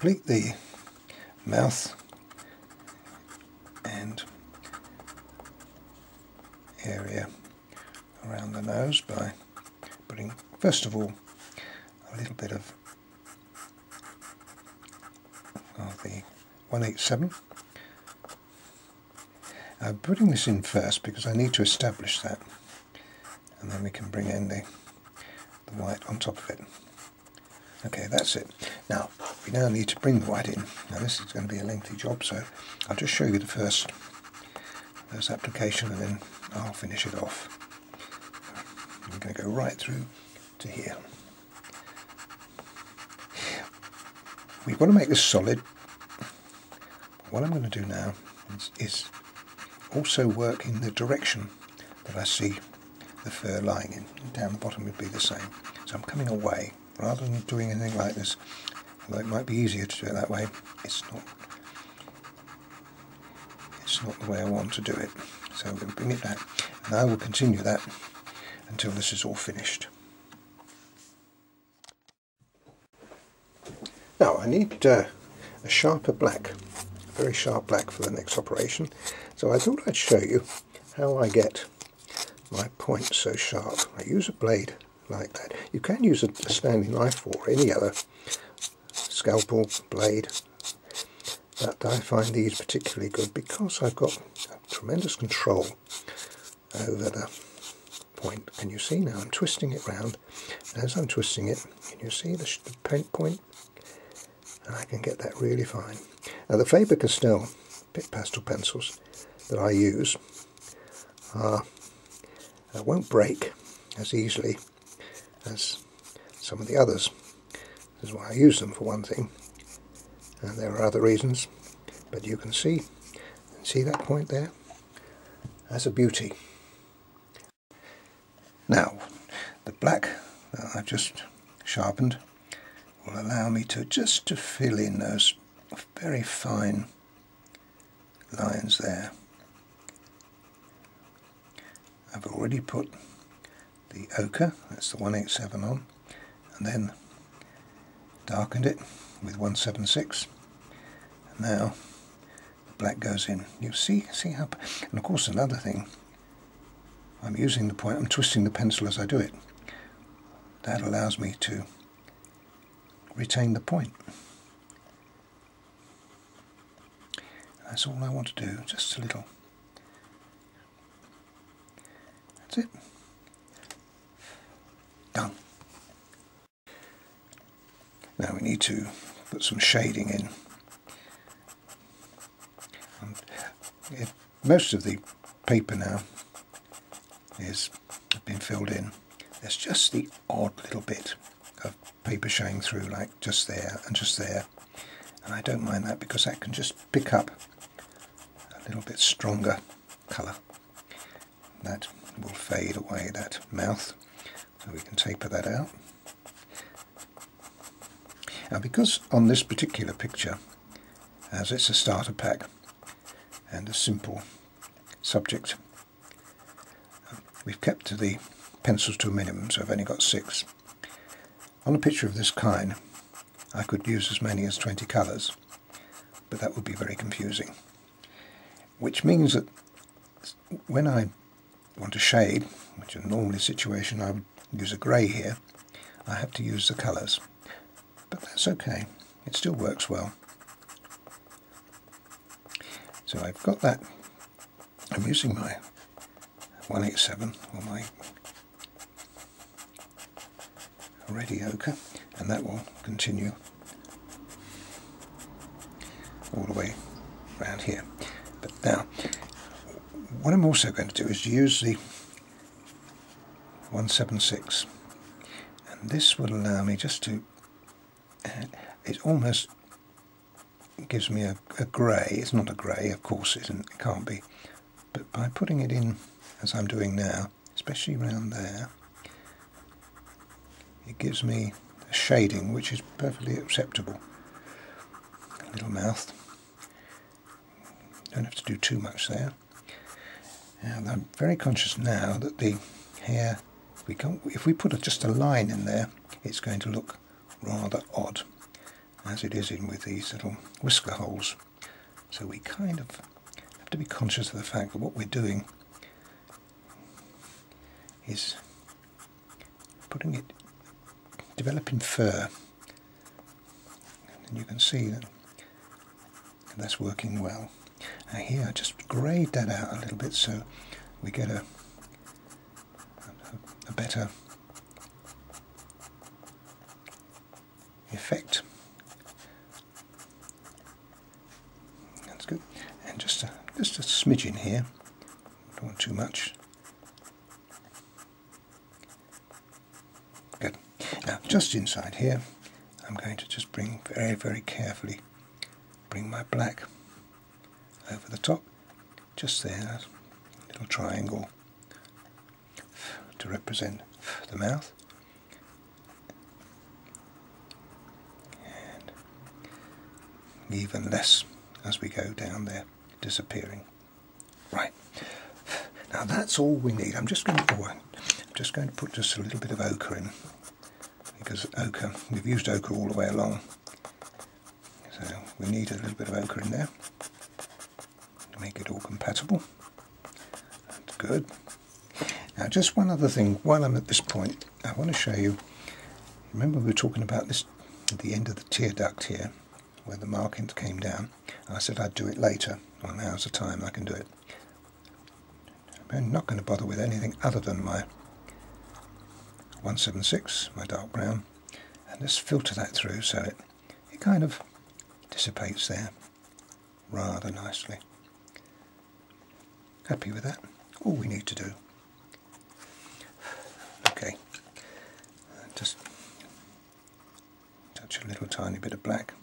complete the mouth and area around the nose by putting, first of all, a little bit of the 187. I'm putting this in first because I need to establish that, and then we can bring in the white on top of it. Okay, that's it. Now, we now need to bring the white in. Now this is going to be a lengthy job, so I'll just show you the first application and then I'll finish it off. I'm going to go right through to here. We've got to make this solid. What I'm going to do now is also work in the direction that I see the fur lying in. Down the bottom would be the same. So I'm coming away. Rather than doing anything like this, although it might be easier to do it that way, it's not the way I want to do it. So we're going to bring it back, and I will continue that until this is all finished. Now I need a sharper black, a very sharp black for the next operation, so I thought I'd show you how I get my point so sharp. I use a blade like that. You can use a standing knife or any other scalpel, blade, but I find these particularly good because I've got tremendous control over the point. Can you see now? I'm twisting it round. As I'm twisting it, can you see the paint point? And I can get that really fine. Now the Faber-Castell pastel pencils that I use won't break as easily as some of the others. This is why I use them, for one thing, and there are other reasons, but you can see that point there? That's a beauty. Now the black that I've just sharpened will allow me to fill in those very fine lines there. I've already put the ochre, that's the 187 on, and then darkened it with 176, and now the black goes in. You see how, and of course another thing, I'm using the point, I'm twisting the pencil as I do it. That allows me to retain the point. That's all I want to do, just a little. That's it. Done. Now we need to put some shading in. Most of the paper now has been filled in. There's just the odd little bit of paper showing through, like just there and just there, and I don't mind that because that can just pick up a little bit stronger colour. That will fade away that mouth, so we can taper that out. Now because on this particular picture, as it's a starter pack and a simple subject, we've kept the pencils to a minimum, so I've only got 6. On a picture of this kind I could use as many as 20 colours, but that would be very confusing, which means that when I want to shade, which is normally a situation I would use a grey here, I have to use the colours, but that's okay, it still works well. So I've got that, I'm using my 187 or my ready ochre, and that will continue all the way around here. But now what I'm also going to do is use the 176, and this will allow me just to, it almost gives me a grey. It's not a grey, of course it can't be, but by putting it in as I'm doing now, especially around there, it gives me a shading which is perfectly acceptable. A little mouth, don't have to do too much there. And I'm very conscious now that the hair, if we put just a line in there, it's going to look rather odd. as it is in with these little whisker holes. So we kind of have to be conscious of the fact that what we're doing is developing fur. And you can see that that's working well. Now here I just grade that out a little bit so we get a better effect. That's good. And just a smidgen here. Don't want too much. Good. Now just inside here I'm going to just bring very, very carefully bring my black over the top, just there, a little triangle to represent the mouth, and even less as we go down there, disappearing. Right, now that's all we need. I'm just going to put just a little bit of ochre in, because ochre, we've used ochre all the way along, so we need a little bit of ochre in there to make it all compatible. That's good. Now just one other thing, while I'm at this point, I want to show you, remember we were talking about this at the end of the tear duct here, where the markings came down. I said I'd do it later. Well, now's the time I can do it. I'm not going to bother with anything other than my 176, my dark brown, and just filter that through so it kind of dissipates there rather nicely. Happy with that? All we need to do. Okay, just touch a little tiny bit of black.